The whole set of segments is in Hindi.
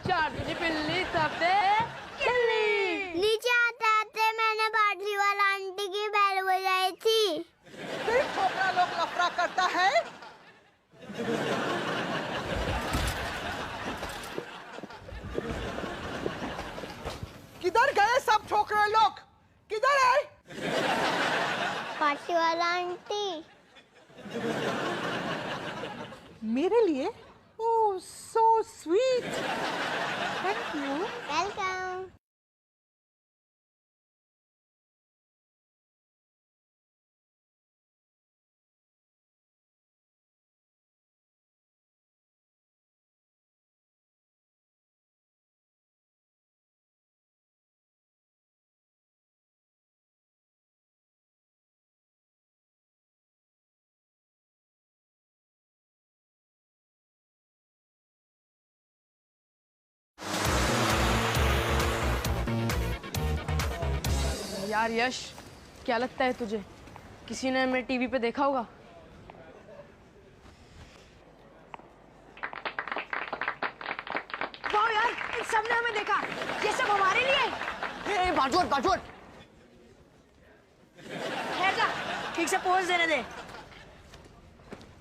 चार दूनी बिल्ली सबसे किल्ली। नीचे आते आते मैंने बाटली वाला आंटी की बैल बजाई थी। फिर छोकरा लोग लफड़ा करता है। किधर गए सब छोकरे लोग? किधर है? बाटली वाला आंटी मेरे लिए? Oh so sweet, thank you. Welcome. यार यश, क्या लगता है तुझे किसी ने हमें टीवी पे देखा होगा? वाह यार, इन सबने हमें देखा। ये सब हमारे लिए। बाजूट बाजूट। ठहर जा, ठीक से पोज देने दे।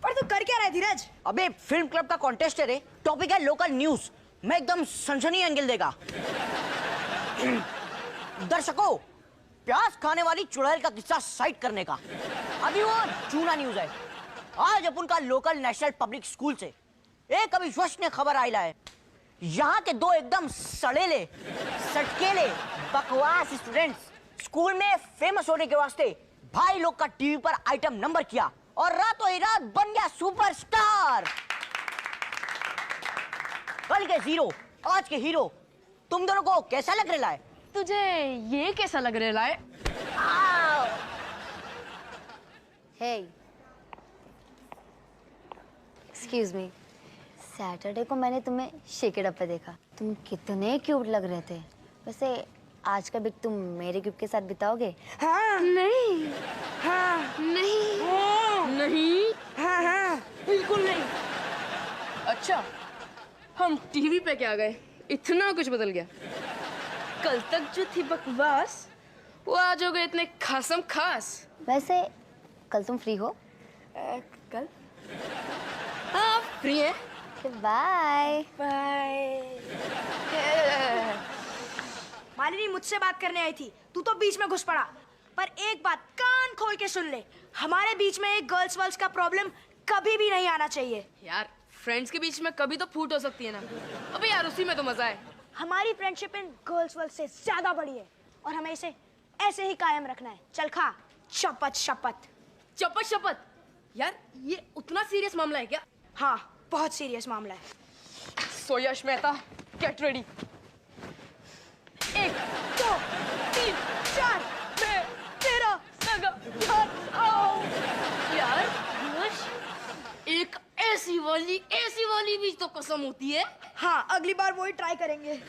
पर तू कर क्या रहा है धीरज? अबे फिल्म क्लब का कॉन्टेस्ट है रे, टॉपिक है लोकल न्यूज। मैं एकदम सनसनी एंगल देगा। दर्शकों, प्याज खाने वाली चुड़ैल का किस्सा साइड करने का। अभी वो चूना न्यूज है। आज अपन का लोकल नेशनल पब्लिक स्कूल से एक अविश्वसनीय खबर आई है। यहाँ के दो एकदम सड़ेले सटकेले बकवास स्टूडेंट्स स्कूल में फेमस होने के वास्ते भाई लोग का टीवी पर आइटम नंबर किया और रातों ही रात बन गया सुपरस्टार। कल के जीरो आज के हीरो। तुम दोनों को कैसा लग रहा है? तुझे ये कैसा लग रहा है? हे, एक्सक्यूज मी, सैटरडे को मैंने तुम्हें शेक इट अप पे देखा। तुम कितने क्यूट लग रहे थे। वैसे आज का वीक तुम मेरे ग्रुप के साथ बिताओगे? हाँ नहीं, हाँ नहीं, हाँ नहीं, हाँ हाँ बिल्कुल नहीं। अच्छा, हम टीवी पे क्या गए, इतना कुछ बदल गया। कल तक जो थी बकवास वो आज हो गए इतने खासम खास। वैसे कल तुम फ्री हो? कल हाँ फ्री है। Bye bye. मालिनी मुझसे बात करने आई थी, तू तो बीच में घुस पड़ा। पर एक बात कान खोल के सुन ले, हमारे बीच में एक गर्ल्स वर्ल्स का प्रॉब्लम कभी भी नहीं आना चाहिए। यार फ्रेंड्स के बीच में कभी तो फूट हो सकती है ना। अबे यार उसी में तो मजा है। हमारी फ्रेंडशिप इन गर्ल्स वर्ल्स से ज्यादा बड़ी है और हमें इसे ऐसे ही कायम रखना है। चल खा शपथ शपथ। शपथ शपथ। यार ये उतना सीरियस मामला है क्या? हाँ बहुत सीरियस मामला है। सो यश मेहता, गेट रेडी। 1 2 3 4 मैं तेरा सगा यार। आओ यार यश, एक ऐसी वाली भी तो कसम होती है। हाँ अगली बार वही ट्राई करेंगे।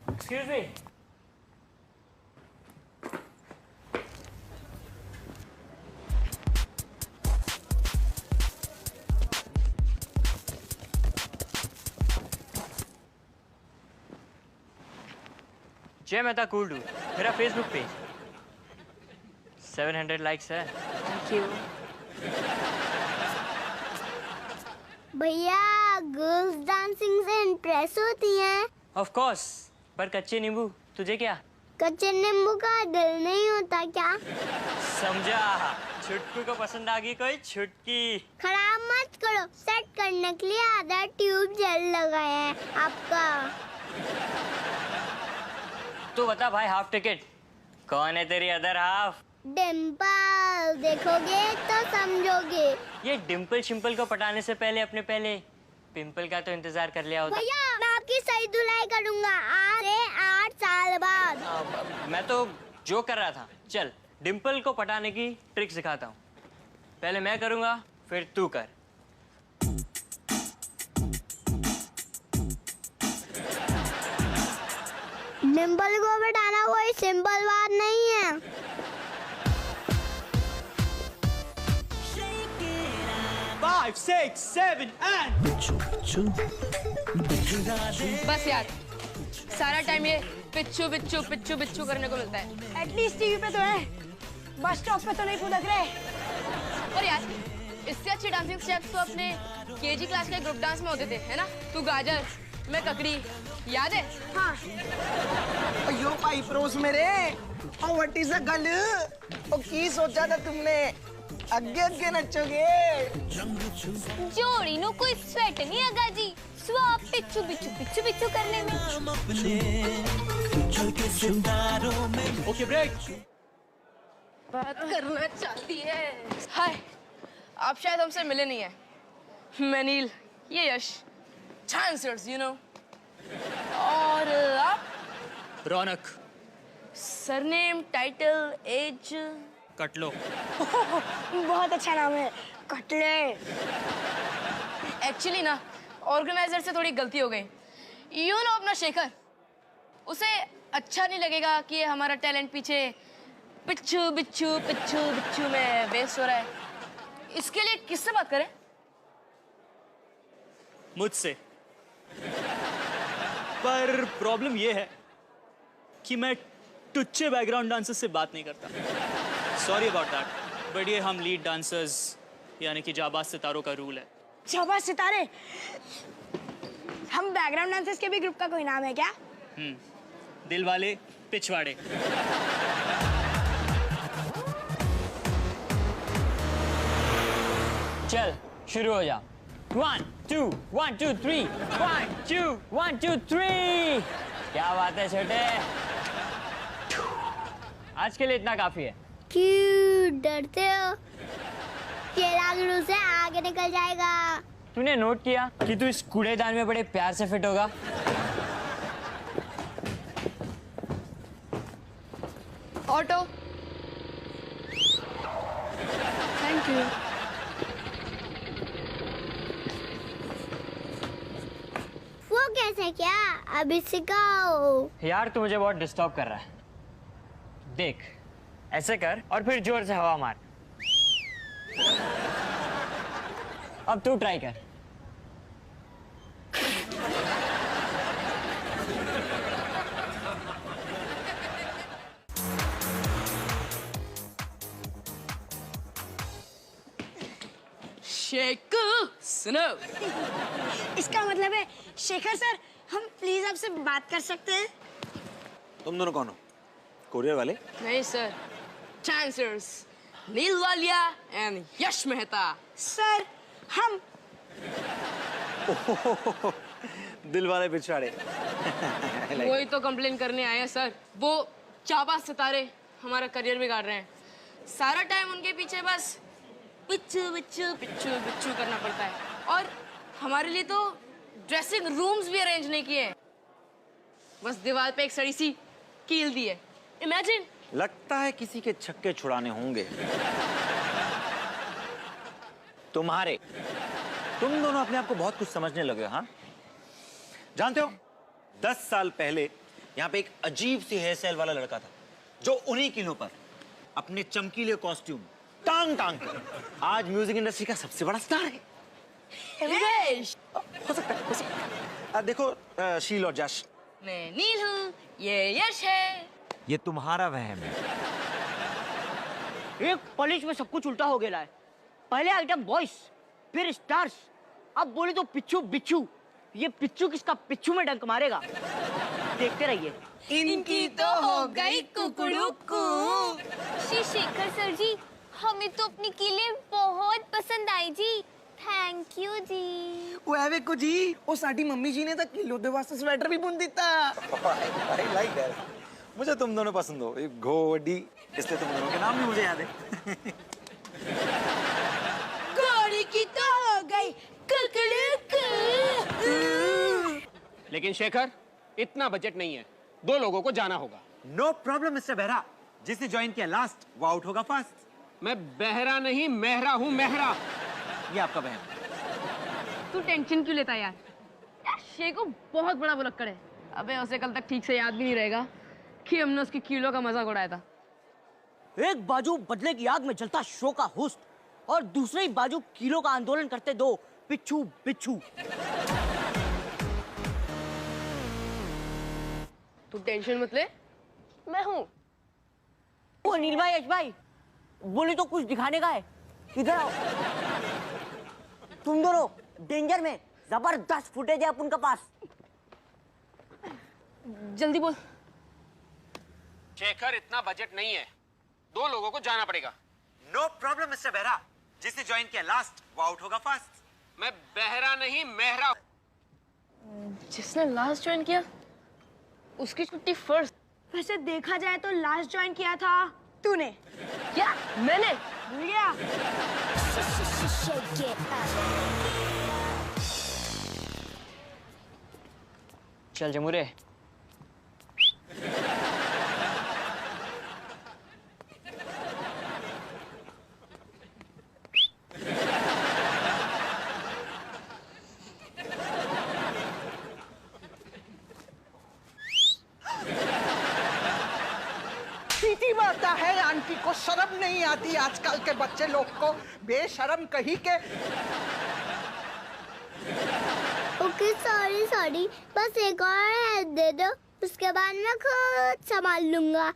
Excuse me. जय मेहता कूल डू, मेरा फेसबुक पेज 700 लाइक्स है। Thank you. भैया गर्ल्स डांसिंग से इम्प्रेस होती हैं। ऑफ कोर्स, पर कच्चे नींबू तुझे क्या? कच्चे नींबू का दिल नहीं होता क्या? समझा, छुटकू को पसंद आ गई कोई छुटकी। खराब मत करो, सेट करने के लिए आधा ट्यूब जेल लगाया है आपका। तू बता भाई, हाफ टिकट कौन है तेरी अदर हाफ? डिम्पल, देखोगे तो समझोगे। ये डिम्पल शिम्पल को पटाने से पहले अपने पहले पिंपल का तो इंतजार कर लिया होता। भैया मैं आपकी सही धुलाई करूंगा आज से 8 साल बाद। मैं तो जो कर रहा था। चल डिम्पल को पटाने की ट्रिक सिखाता हूँ। पहले मैं करूँगा फिर तू कर। डिम्पल को बिठाना कोई सिंपल बात नहीं है। 5, 6, 7 and बस यार, सारा टाइम ये पिच्चू पिच्चू पिच्चू पिच्चू करने को मिलता है। एटलीस्ट टीवी पे तो है, बस स्टॉप पे तो नहीं फुदक रहे। और यार, इससे अच्छे डांसिंग स्टेप्स तो अपने केजी क्लास के ग्रुप डांस में होते थे, है ना? तू गाजर, मैं ककड़ी, याद है? हाँ। अयो भाई प्रोस मेरे, oh what is a girl? ओ की सोचा था तुमने? आगे आगे नचोगे? जोड़ी नो कोई स्वेट नहीं अगा जी, स्वाप पिच्चू पिच्चू पिच्चू पिच्चू करने में। Okay break. बात करना चाहती है। हाय, आप शायद हमसे मिले नहीं हैं। मैं नील, ये यश, चांसर्स, यू नो। और आप? रौनक। Surname, title, age? कटलो। बहुत अच्छा नाम है, कटले। एक्चुअली ना, ऑर्गेनाइजर से थोड़ी गलती हो गई। यू नो अपना शेखर, उसे अच्छा नहीं लगेगा कि ये हमारा टैलेंट पीछे पिच्चू बिच्चू पिच्चू बिच्चू में वेस्ट हो रहा है। इसके लिए किससे बात करें? मुझसे। पर प्रॉब्लम ये है कि मैं टुच्चे बैकग्राउंड डांसर्स से बात नहीं करता। सॉरी अबाउट दैट, बट ये हम लीड डांसर्स यानी कि जाबाज सितारों का रूल है। जाबाज सितारे? हम बैकग्राउंड डांसर्स के भी ग्रुप का कोई नाम है क्या? दिल वाले पिछवाड़े। चल शुरू हो जा। 1 2 1 2 3 1 2 1 2 3। क्या बात है छोटे, आज के लिए इतना काफी है। क्यों डरते हो? ये रागड़ू से आगे निकल जाएगा। तूने नोट किया कि तू इस कूड़ेदान में बड़े प्यार से फिट होगा। Auto, thank you. वो कैसे? क्या अभी सिखाओ। यार तू मुझे बहुत डिस्टर्ब कर रहा है। देख, ऐसे कर और फिर जोर से हवा मार। अब तू ट्राई कर। शेखू, सुनो। इसका मतलब है शेखर सर, हम प्लीज आपसे बात कर सकते हैं? तुम दोनों कौन हो? कोरियर वाले? नहीं सर, चांसर्स, नील वालिया एंड यश मेहता। सर हम दिल वाले पिछवाड़े। वही तो कंप्लेन करने आए हैं सर। वो जाबाज सितारे हमारा करियर बिगाड़ रहे हैं। सारा टाइम उनके पीछे बस पिच्चू पिच्चू पिच्चू पिच्चू करना पड़ता है। और हमारे लिए तो ड्रेसिंग रूम्स भी अरेंज नहीं किए हैं, बस दीवार पे एक सड़ी सी कील दी है। इमेजिन। लगता है किसी के छक्के छुड़ाने होंगे। तुम्हारे। तुम दोनों अपने आप को बहुत कुछ समझने लगे हो, हाँ? जानते हो, 10 साल पहले यहाँ पे एक अजीब सी हेयर स्टाइल वाला लड़का था जो उन्हीं किलों पर अपने चमकीले कॉस्ट्यूम टांग टांग कर आज म्यूजिक इंडस्ट्री का सबसे बड़ा स्टार है। हो सकता है। देखो शील और जश, मैं नील हूँ, ये यश है। ये तुम्हारा वहम है। एक पलिश में सब कुछ उल्टा हो गया है। पहले आइटम बॉयज, फिर स्टार्स, अब बोले तो पिच्चू बिच्छू। ये पिच्चू किसका पिच्चू में डंक मारेगा? देखते रहिए। इनकी तो हो गई कुकड़ुकू। श्री शेखर सर जी, हमें तो अपनी किले बहुत पसंद आई जी। थैंक यू जी। ओए को जी, ओ साडी मम्मी जी ने तो किलो दे वास्ते स्वेटर भी बुन दिता। I like that. मुझे तुम दोनों पसंद हो, ये घोड़ी, इसलिए तुम दोनों के नाम भी मुझे याद है। घोड़ी की तो हो गई कुकड़ुकू। लेकिन शेखर, इतना बजट नहीं है, 2 लोगों को जाना होगा। नो प्रॉब्लम मिस्टर बेहरा, जिसने ज्वाइन किया लास्ट वो आउट होगा फर्स्ट। मैं बहरा नहीं मेहरा हूँ, मेहरा। ये आपका बहन। तू टेंशन क्यों लेता है यार? शेखू बहुत बड़ा बुलक्कड़ है। अबे उसे कल तक ठीक से याद भी नहीं रहेगा कि हमने उसकी कीलों का मजाक उड़ाया था। एक बाजू बदले की आग में जलता शो का होस्ट और दूसरे ही बाजू किलो का आंदोलन करते दो पिच्छू बिच्छू। तू टेंशन मत ले, मैं हूँ। ओ अनिल भाई, यश भाई, बोले तो कुछ दिखाने का है, इधर आओ। तुम दोनों डेंजर में, जबरदस्त फुटेज है अपन के पास। जल्दी बोल। शेखर, इतना बजट नहीं है, 2 लोगों को जाना पड़ेगा। नो प्रॉब्लम मिस्टर बेहरा, जिसने ज्वाइन किया लास्ट वो आउट होगा फास्ट। मैं बहरा नहीं मेहरा। जिसने लास्ट ज्वाइन किया उसकी छुट्टी फर्स्ट। वैसे देखा जाए तो लास्ट ज्वाइन किया था तूने। क्या मैंने? भूल गया? चल जमुरे। सीटी मारता है, आंटी को शर्म नहीं आती आजकल के बच्चे लोग को, बेशरम कहीं के। ओके सॉरी सॉरी, बस एक और हेल्प दे दो, उसके बाद मैं खुद संभाल लूंगा।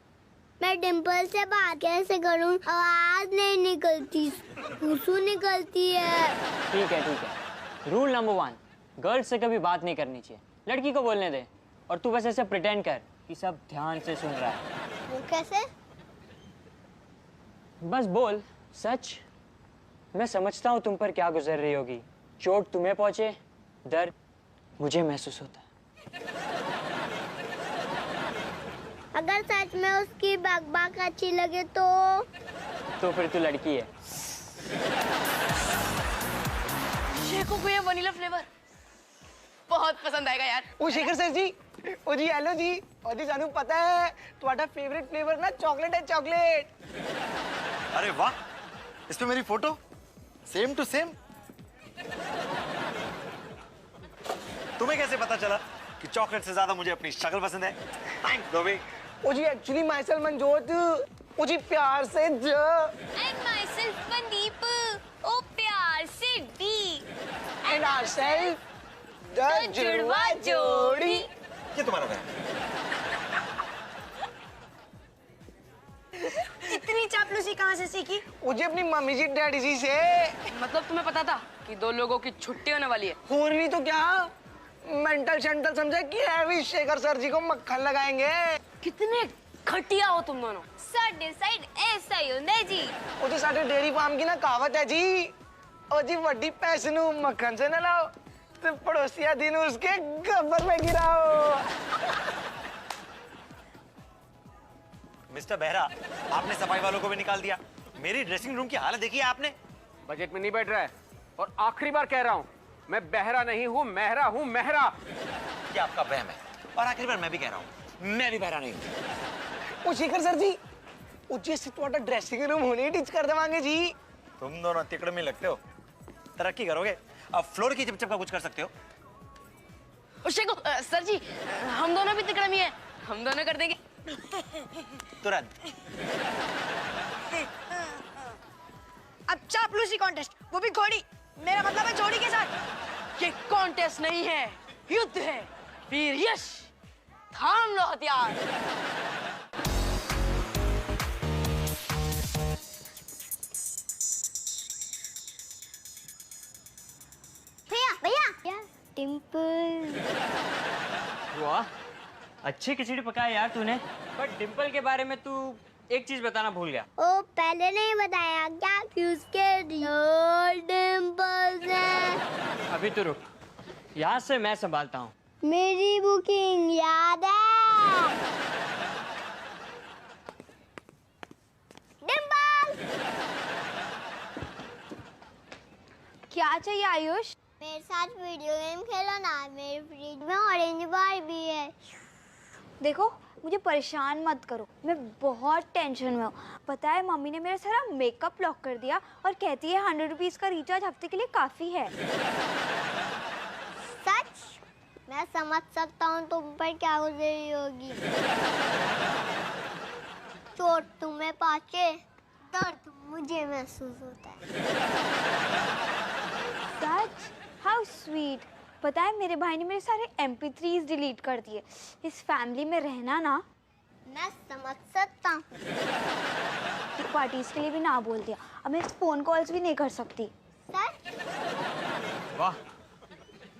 मैं डिम्पल से बात कैसे करूं? आवाज नहीं निकलती, सुसु निकलती है। ठीक है। रूल नंबर 1, गर्ल्स से कभी बात नहीं करनी चाहिए, लड़की को बोलने दे। और तू बस ऐसे प्रिटेंड कर कि सब ध्यान से सुन रहा है। वो कैसे? बस बोल सच। मैं समझता हूँ तुम पर क्या गुजर रही होगी। चोट तुम्हें पहुंचे, दर्द मुझे महसूस होता है। अगर सच में उसकी बकबक अच्छी लगे तो फिर तू लड़की है। शेखो को ये वनीला फ्लेवर बहुत पसंद आएगा यार। ओ शेखर सर जी, ओ जी हेलो जी, ओ जी सानू पता है तुम्हारा फेवरेट फ्लेवर ना चॉकलेट है, चॉकलेट। अरे वाह, इस पे मेरी फोटो सेम टू सेम। तुम्हें कैसे पता चला कि चॉकलेट से ज्यादा मुझे अपनी शक्ल पसंद है? थैंक्स दोबे। ओ जी एक्चुअली माइसेल्फ मनजोत, ओ जी प्यार से ज। एंड मायसेल्फ मनदीप, ओ प्यार से डी। एंड आवरसेल्फ द जुड़वा जोड़ी। ये तुम्हारा है। इतनी चापलूसी कहाँ से सीखी? मुझे अपनी मम्मी जी डैडी जी से। मतलब तुम्हें पता था कि 2 लोगों की छुट्टी होने वाली है? और नहीं तो क्या, मेंटल शेंटल समझा कि हैवी शेखर सर जी को मक्खन लगाएंगे। कितने घटिया हो तुम दोनों। साडे साइड ऐसा ही होता है जी। ओ जी साडे डेयरी फार्म की ना कहावत है जी, ओ जी वड्डी भैंस नू मक्खन से न लाओ तो पड़ोसिया दिन उसके गब्बर में गिराओ। मिस्टर बेहरा, आपने सफाई वालों को भी निकाल दिया। मेरी ड्रेसिंग रूम की हालत देखी है आपने? बजट में नहीं बैठ रहा है, और आखिरी बार कह रहा हूँ, मैं बहरा नहीं हूँ, मेहरा हूँ, मेहरा। ये आपका वहम है, और आखिरी बार मैं भी कह रहा हूँ, मैं भी बहरा नहीं हूँ। ओ शेखर सर जी, उच्ची से तुम्हारा ड्रेसिंग रूम होने ही टीच कर देवांगे जी। तुम दोनों तिकड़ में लगते हो, तरक्की करोगे। अब फ्लोर की चिपचिप का कुछ कर सकते हो। शेखो सर जी, हम दोनों भी तिकड़म ही हैं, हम दोनों कर देंगे तुरंत। अब चापलूसी कॉन्टेस्ट, वो भी घोड़ी, मेरा मतलब है जोड़ी के साथ। ये कॉन्टेस्ट नहीं है, युद्ध है। वीर यश, थाम लो हथियार। भैया भैया, डिम्पल। वाह, अच्छी खिचड़ी पकाई यार तूने। पर डिम्पल के बारे में तू एक चीज बताना भूल गया। ओ पहले नहीं बताया क्या कि उसके रियल डिम्पल्स हैं? अभी तो रुक, यहाँ से मैं संभालता हूँ। मेरी बुकिंग याद है? डिम्पल! क्या चाहिए आयुष? मेरे साथ वीडियो गेम खेलो ना, मेरे फ्रिज में ऑरेंज बार भी है। देखो, मुझे परेशान मत करो, मैं बहुत टेंशन में हूँ। पता है मम्मी ने मेरा सारा मेकअप लॉक कर दिया और कहती है 100 रुपीज का रिचार्ज हफ्ते के लिए काफी है। सच? मैं समझ सकता हूँ तुम पर क्या गुजरी होगी। चोट तुम्हें पहुंचे दर्द मुझे महसूस होता है। सच? How sweet. पता है मेरे भाई ने मेरे सारे MP3s डिलीट कर दिए। इस फैमिली में रहना ना। मैं समझ सकता हूँ। पार्टीज के लिए भी ना बोल दिया। अब मैं फोन कॉल्स भी नहीं कर सकती। सच? वाह,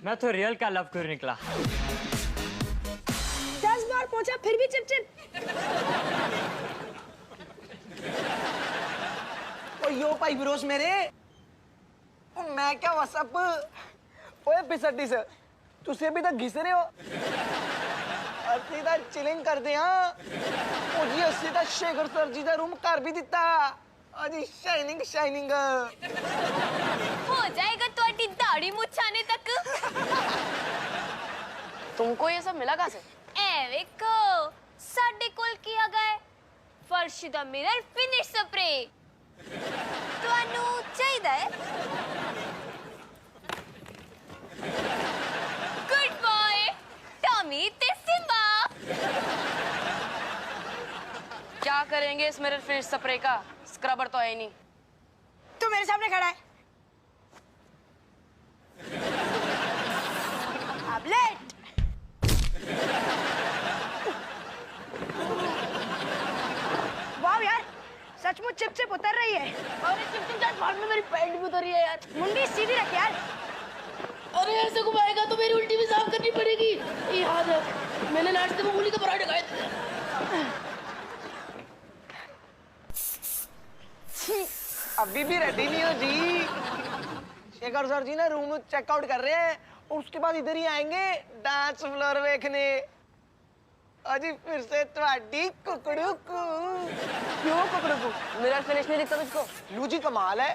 मैं तो रियल का लव क्यूर निकला। 10 बार पहुंचा फिर भी चिप। ओ यो भाई ब्रोस मेरे, ओ मैं क्या व्हाट्सएप ओए पिसड्डी से तुझे अभी तक घिस रहे हो। सीधा चिलिंग करते हाँ। ओ जी सीधा शेखर सर जी का रूम कर भी दिता। अजी शाइनिंग शाइनिंग हो जाएगा तो दाढ़ी मुछाने तक। तुमको ये सब मिला कहाँ से? ਐਵੇਂ ਕੋ ਸਾਡੇ ਕੋਲ ਕੀ ਹੈਗਾ ਹੈ ਫਰਸ਼ ਦਾ ਮਿਰਰ ਫਿਨਿਸ਼ ਸਪਰੇ ਤੁਹਾਨੂੰ ਚਾਹੀਦਾ ਹੈ ਗੁੱਡ ਬਾਏ ਟॉमी ਤੇ सिम्बा क्या करेंगे इस मिरर फिनिश स्प्रे का? स्क्रबर तो है ही नहीं। तू मेरे सामने खड़ा है। अब लेट। वाह यार, सचमुच चिप उतर रही है। अरे चिप बाद में मेरी पैंट भी उतर रही है यार। मुंडी सीधी रख यार। अरे ऐसे घुमाएगा तो मेरी उल्टी भी साफ करनी पड़ेगी। याद है मैंने नाश्ते में मूली के पराठे खाए थे। अभी भी रेडी नहीं हो जी। शेखर सर जी ना रूम चेकआउट कर रहे हैं और उसके बाद इधर ही आएंगे डांस फ्लोर देखने। अजी फिर से तुम्हारी कुकड़ू को। क्यों कुकड़ू को? मिरर फिनिश नहीं दिखता तुझको? लू जी कमाल है,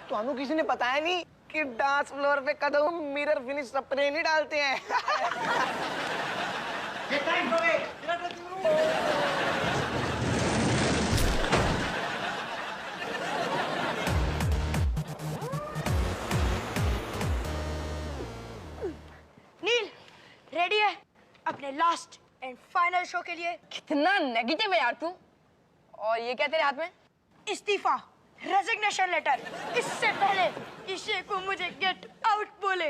ਤੁਹਾਨੂੰ किसी ने बताया नहीं कि डांस फ्लोर पे कदम मिरर फिनिश स्प्रे नहीं डालते हैं। नील रेडी है अपने लास्ट एंड फाइनल शो के लिए? कितना नेगेटिव है यार तू। और ये क्या तेरे हाथ में? इस्तीफा, रेजिग्नेशन लेटर। इससे पहले इसे को मुझे गेट आउट बोले,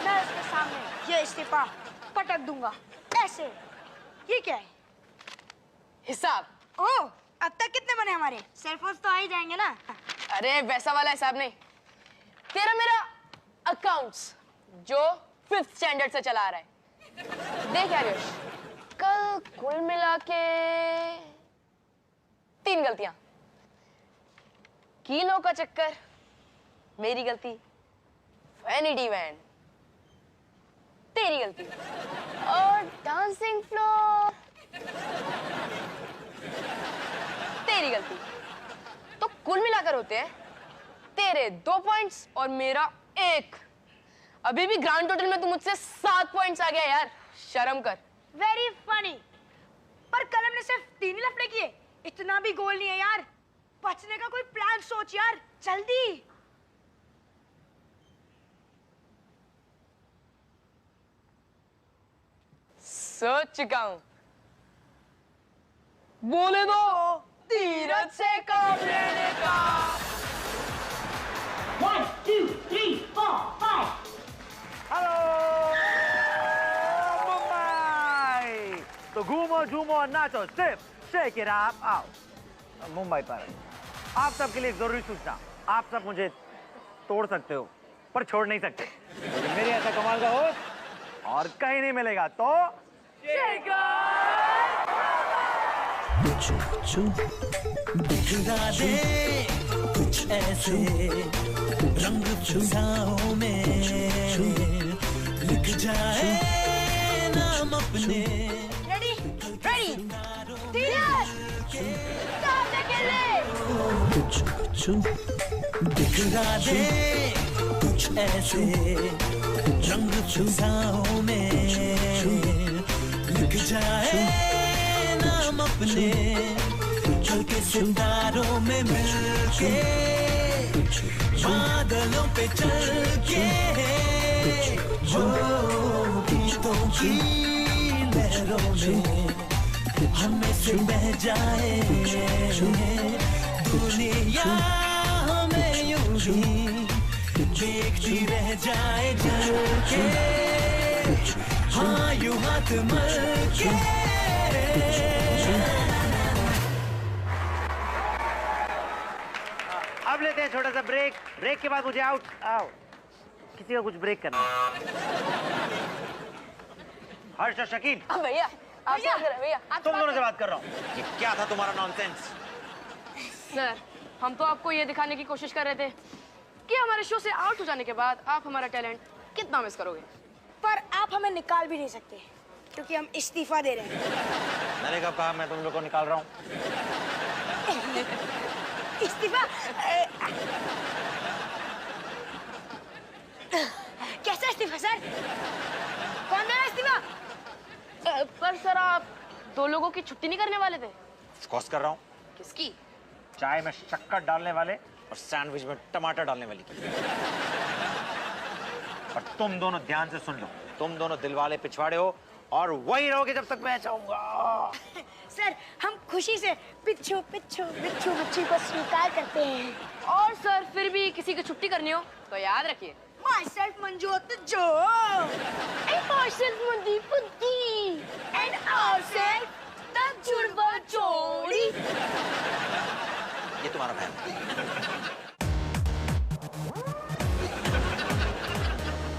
मैं उसके सामने ये इस्तीफा पटक दूंगा ऐसे। ये क्या है? हिसाब। ओह, अब तक कितने बने हमारे? सेलफोन्स तो आ ही जाएंगे ना। अरे वैसा वाला हिसाब नहीं, तेरा मेरा अकाउंट्स जो 5th स्टैंडर्ड से चला आ रहा है। देख यार यश, कल कुल मिला के 3 गलतियां। किलो का चक्कर मेरी गलती, वैनिटी वैन तेरी गलती, और डांसिंग फ्लोर तेरी गलती। तो कुल मिलाकर होते हैं तेरे 2 पॉइंट्स और मेरा 1। अभी भी ग्रांड टोटल में तू मुझसे 7 पॉइंट्स आ गया यार, शर्म कर। Very funny. पर कल हमने सिर्फ 3 ही लफड़े किए, इतना भी गोल नहीं है यार। बचने का कोई प्लान सोच यार, जल्दी। सोच चुका हूं, बोले दो धीरज से काम लेने का। 1 2 3 4 5। हेलो मुंबई। तो घूमो झूमो और नाचो, सिर्फ शेक इट अप आओ। मुंबई पर आप सबके लिए एक जरूरी सूचना, आप सब मुझे तोड़ सकते हो पर छोड़ नहीं सकते। मेरे ऐसा कमाल का होस्ट और कहीं नहीं मिलेगा। तो कुछ दिखला दे, कुछ ऐसे रंग फिजाओं में लिख जाए नाम अपने। रेडी रेडी धीरज सामने के लिए। कुछ दिखला दे, कुछ ऐसे रंग फिजाओं में लिख जाए नाम अपने। चल के सितारों में मिलके, बादलों पे चल के, जो गीतों की लहरों में हमें से बह जाए दुनिया हमें यूं ही देखती रह जाए जल के, हाँ यूं हाथ मल के। अब लेते हैं छोटा सा ब्रेक। ब्रेक के बाद मुझे आउट आओ किसी का कुछ ब्रेक करना है। हर्ष और शकील, भैया आप क्या कर रहे हैं भैया? तुम दोनों से बात कर रहा हूँ। ये क्या था तुम्हारा नॉनसेंस? सर हम तो आपको ये दिखाने की कोशिश कर रहे थे कि हमारे शो से आउट हो जाने के बाद आप हमारा टैलेंट कितना मिस करोगे। पर आप हमें निकाल भी नहीं सकते क्योंकि हम इस्तीफा दे रहे हैं। मैंने कब कहा मैं तुम लोग को निकाल रहा हूँ? इस्तीफा कैसा इस्तीफा सर? कौन दे रहा है इस्तीफा? पर सर आप 2 लोगों की छुट्टी नहीं करने वाले थे? ऑफ कोर्स कर रहा हूँ। किसकी? चाय में शक्कर डालने वाले और सैंडविच में टमाटर डालने वाली की। और तुम दोनों ध्यान से सुन लो, तुम दोनों दिलवाले पिछवाड़े हो और वही रहोगे जब तक मैं चाहूंगा। सर हम खुशी से पिच्छू पिच्छू बिच्छू बिच्छू को स्वीकार करते हैं। और सर फिर भी किसी की छुट्टी करनी हो तो याद रखिए Myself Manjot Jo and ourselves Mandeep Di and ourselves the Jurba Jodi। ये तुम्हारा बहन।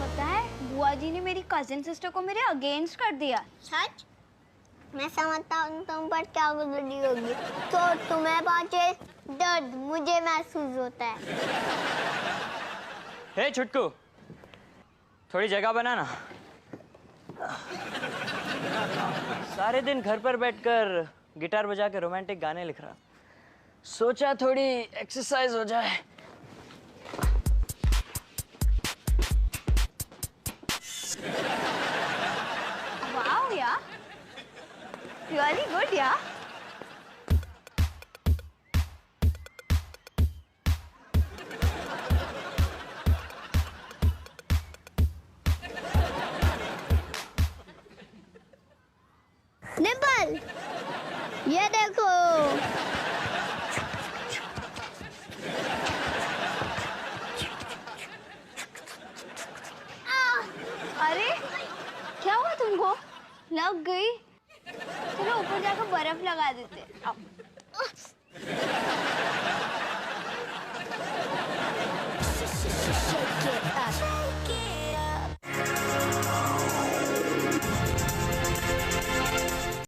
पता है बुआ जी ने मेरी कजिन सिस्टर को मेरे अगेंस्ट कर दिया। सच? मैं समझता हूँ तुम पर क्या गुजरी होगी तो तुम्हें पहुंचे दर्द मुझे महसूस होता है। हे छुटकू, थोड़ी जगह बना ना। सारे दिन घर पर बैठकर गिटार बजा के रोमांटिक गाने लिख रहा, सोचा थोड़ी एक्सरसाइज हो जाए। वाओ यार, रियली गुड यार। निम्पल ये देखो। अरे क्या हुआ तुमको? लग गई? चलो ऊपर जाकर बर्फ लगा देते। आओ।